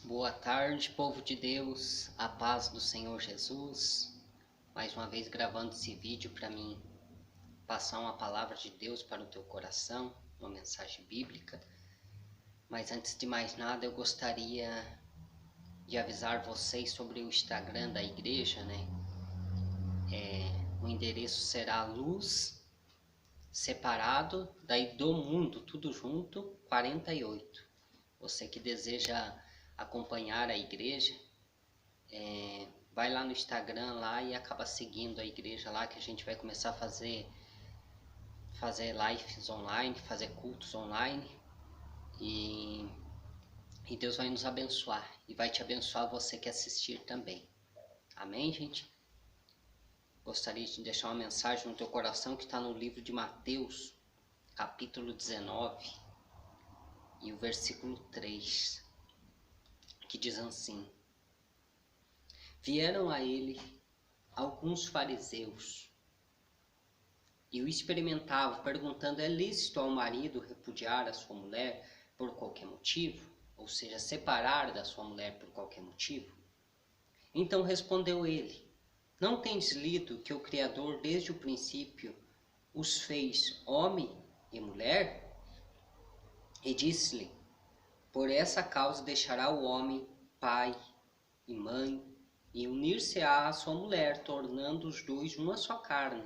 Boa tarde, povo de Deus, a paz do Senhor Jesus. Mais uma vez gravando esse vídeo para mim passar uma palavra de Deus para o teu coração, uma mensagem bíblica. Mas antes de mais nada, eu gostaria de avisar vocês sobre o Instagram da igreja, né? O endereço será Luz Separado, daí do Mundo, tudo junto, 48. Você que deseja acompanhar a igreja, vai lá no Instagram lá e acaba seguindo a igreja lá, que a gente vai começar a fazer lives online, fazer cultos online e Deus vai nos abençoar e vai te abençoar você que assistir também. Amém, gente? Gostaria de deixar uma mensagem no teu coração que está no livro de Mateus, capítulo 19 e o versículo 3, que diz assim: Vieram a ele alguns fariseus e o experimentavam, perguntando: é lícito ao marido repudiar a sua mulher por qualquer motivo? Ou seja, separar da sua mulher por qualquer motivo? Então respondeu ele: não tendes lido que o Criador desde o princípio os fez homem e mulher? E disse-lhe: por essa causa deixará o homem pai e mãe e unir-se-á à sua mulher, tornando os dois uma só carne.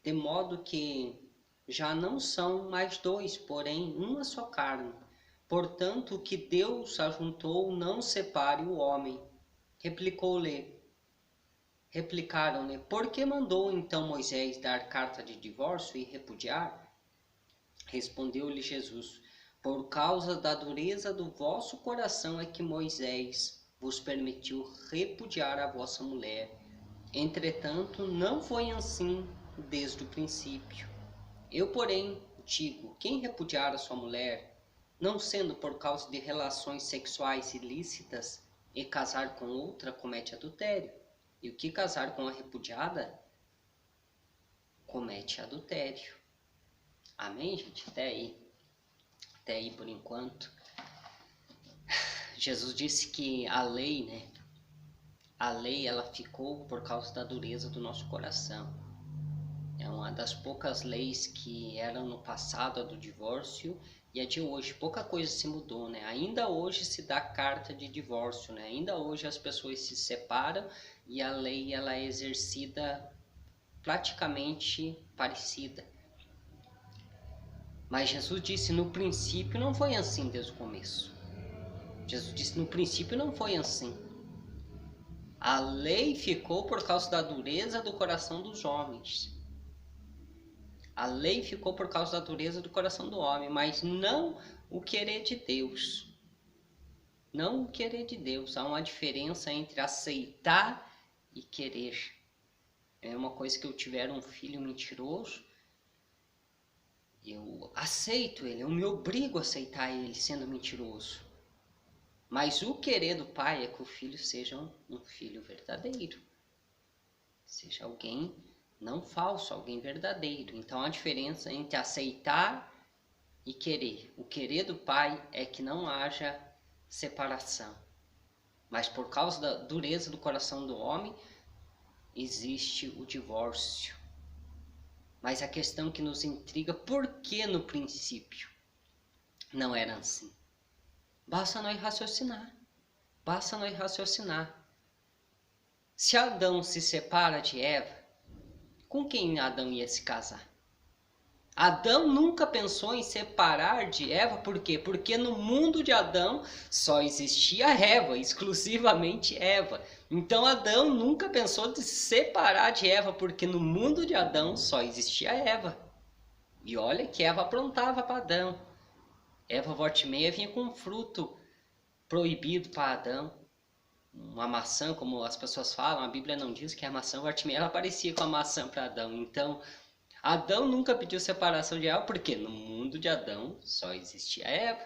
De modo que já não são mais dois, porém uma só carne. Portanto, o que Deus ajuntou não separe o homem. Replicaram-lhe: por que mandou então Moisés dar carta de divórcio e repudiar? Respondeu-lhe Jesus: por causa da dureza do vosso coração é que Moisés vos permitiu repudiar a vossa mulher. Entretanto, não foi assim desde o princípio. Eu, porém, digo: quem repudiar a sua mulher, não sendo por causa de relações sexuais ilícitas, e casar com outra, comete adultério. E o que casar com a repudiada, comete adultério. Amém, gente? Até aí por enquanto. Jesus disse que a lei, né? A lei, ela ficou por causa da dureza do nosso coração. É uma das poucas leis que eram no passado, a do divórcio, e a de hoje. Pouca coisa se mudou, né? Ainda hoje se dá carta de divórcio, né? Ainda hoje as pessoas se separam e a lei, ela é exercida praticamente parecida. Mas Jesus disse: no princípio não foi assim desde o começo. Jesus disse: no princípio não foi assim. A lei ficou por causa da dureza do coração dos homens. A lei ficou por causa da dureza do coração do homem, mas não o querer de Deus. Não o querer de Deus. Há uma diferença entre aceitar e querer. É uma coisa que eu tiver um filho mentiroso, eu aceito ele, eu me obrigo a aceitar ele sendo mentiroso. Mas o querer do pai é que o filho seja um filho verdadeiro. Seja alguém não falso, alguém verdadeiro. Então a diferença entre aceitar e querer. O querer do pai é que não haja separação. Mas por causa da dureza do coração do homem, existe o divórcio. Mas a questão que nos intriga: por que no princípio não era assim? Basta nós raciocinar. Basta nós raciocinar. Se Adão se separa de Eva, com quem Adão ia se casar? Adão nunca pensou em separar de Eva, por quê? Porque no mundo de Adão só existia Eva, exclusivamente Eva. Então Adão nunca pensou de separar de Eva, porque no mundo de Adão só existia Eva. E olha que Eva aprontava para Adão. Eva volta e meia vinha com um fruto proibido para Adão. Uma maçã, como as pessoas falam, a Bíblia não diz que a maçã volta e meia, ela aparecia com a maçã para Adão. Então Adão nunca pediu separação de Eva, porque no mundo de Adão só existia Eva.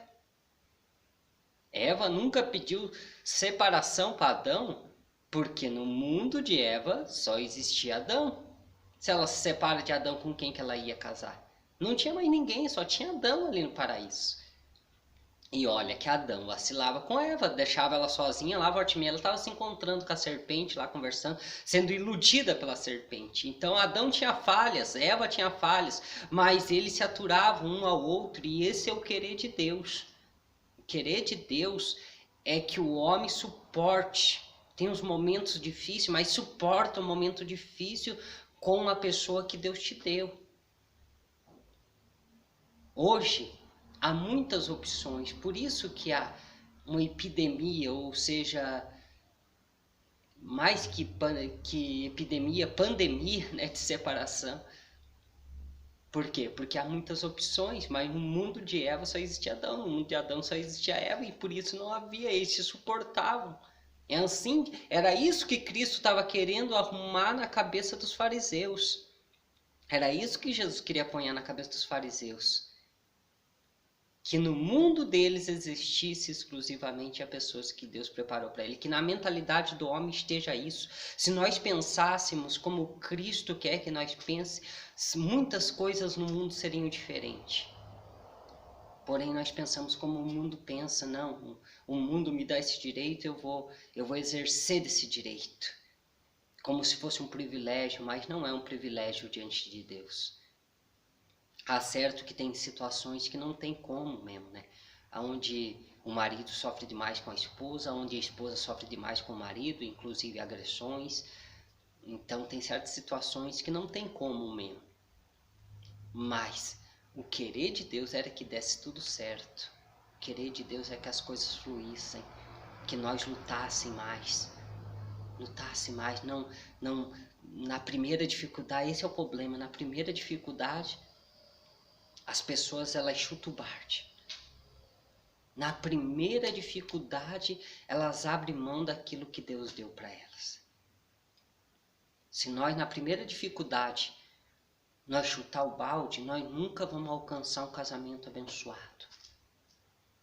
Eva nunca pediu separação para Adão, porque no mundo de Eva só existia Adão. Se ela se separa de Adão, com quem que ela ia casar? Não tinha mais ninguém, só tinha Adão ali no paraíso. E olha que Adão vacilava com Eva, deixava ela sozinha lá, volta e meia ela estava se encontrando com a serpente lá, conversando, sendo iludida pela serpente. Então Adão tinha falhas, Eva tinha falhas, mas eles se aturavam um ao outro, e esse é o querer de Deus. O querer de Deus é que o homem suporte, tem uns momentos difíceis, mas suporta o momento difícil com a pessoa que Deus te deu. Hoje, há muitas opções, por isso que há uma epidemia, ou seja, mais que epidemia, pandemia, né, de separação. Por quê? Porque há muitas opções, mas no mundo de Eva só existia Adão, no mundo de Adão só existia Eva, e por isso não havia, eles se suportavam. É assim, era isso que Cristo estava querendo arrumar na cabeça dos fariseus. Era isso que Jesus queria apanhar na cabeça dos fariseus. Que no mundo deles existisse exclusivamente a pessoas que Deus preparou para ele, que na mentalidade do homem esteja isso. Se nós pensássemos como Cristo quer que nós pense, muitas coisas no mundo seriam diferentes. Porém, nós pensamos como o mundo pensa, não, o mundo me dá esse direito, eu vou exercer esse direito. Como se fosse um privilégio, mas não é um privilégio diante de Deus. Há certo que tem situações que não tem como mesmo, né? Onde o marido sofre demais com a esposa, onde a esposa sofre demais com o marido, inclusive agressões. Então tem certas situações que não tem como mesmo. Mas o querer de Deus era que desse tudo certo. O querer de Deus é que as coisas fluíssem, que nós lutassem mais. Lutassem mais, não na primeira dificuldade, esse é o problema, na primeira dificuldade as pessoas elas chutam o balde. Na primeira dificuldade, elas abrem mão daquilo que Deus deu para elas. Se nós, na primeira dificuldade, nós chutar o balde, nós nunca vamos alcançar um casamento abençoado.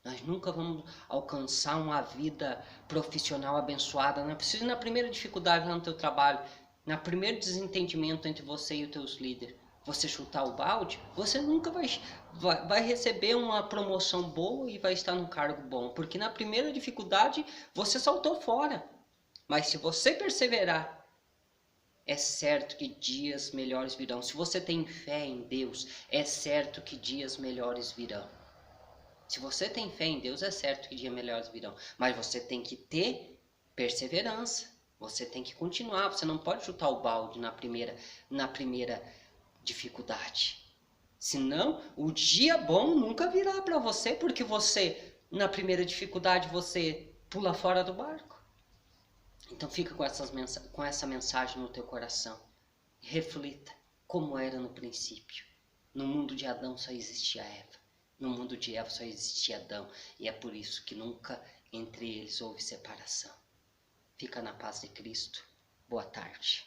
Nós nunca vamos alcançar uma vida profissional abençoada. Não é preciso na primeira dificuldade lá no teu trabalho, na primeiro desentendimento entre você e os teus líderes, você chutar o balde, você nunca vai receber uma promoção boa e vai estar num cargo bom. Porque na primeira dificuldade você saltou fora. Mas se você perseverar, é certo que dias melhores virão. Se você tem fé em Deus, é certo que dias melhores virão. Se você tem fé em Deus, é certo que dias melhores virão. Mas você tem que ter perseverança. Você tem que continuar. Você não pode chutar o balde na primeira dificuldade. Senão, o dia bom nunca virá para você, porque você, na primeira dificuldade, você pula fora do barco. Então fica com essa mensagem no teu coração. Reflita como era no princípio. No mundo de Adão só existia Eva. No mundo de Eva só existia Adão. E é por isso que nunca entre eles houve separação. Fica na paz de Cristo. Boa tarde.